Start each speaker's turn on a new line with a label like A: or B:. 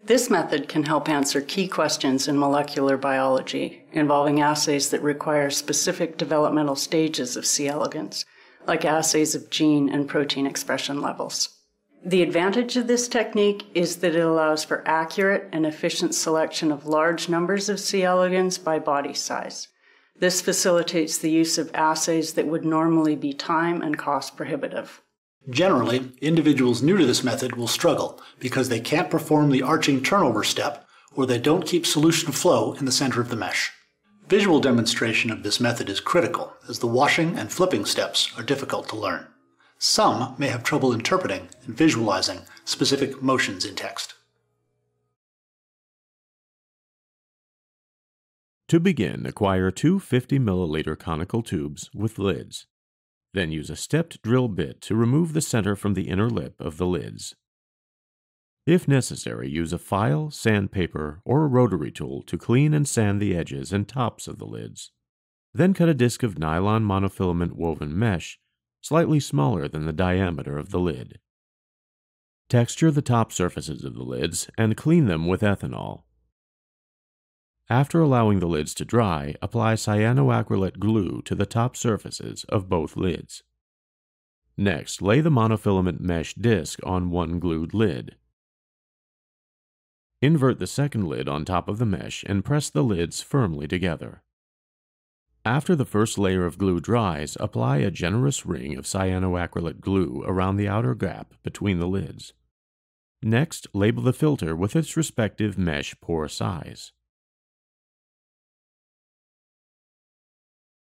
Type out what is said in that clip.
A: This method can help answer key questions in molecular biology involving assays that require specific developmental stages of C. elegans, like assays of gene and protein expression levels. The advantage of this technique is that it allows for accurate and efficient selection of large numbers of C. elegans by body size. This facilitates the use of assays that would normally be time and cost prohibitive.
B: Generally, individuals new to this method will struggle because they can't perform the arching turnover step, or they don't keep solution flow in the center of the mesh. Visual demonstration of this method is critical, as the washing and flipping steps are difficult to learn. Some may have trouble interpreting and visualizing specific motions in text.
C: To begin, acquire two 50 milliliter conical tubes with lids. Then use a stepped drill bit to remove the center from the inner lip of the lids. If necessary, use a file, sandpaper, or a rotary tool to clean and sand the edges and tops of the lids. Then cut a disc of nylon monofilament woven mesh slightly smaller than the diameter of the lid. Texture the top surfaces of the lids and clean them with ethanol. After allowing the lids to dry, apply cyanoacrylate glue to the top surfaces of both lids. Next, lay the monofilament mesh disc on one glued lid. Invert the second lid on top of the mesh and press the lids firmly together. After the first layer of glue dries, apply a generous ring of cyanoacrylate glue around the outer gap between the lids. Next, label the filter with its respective mesh pore size.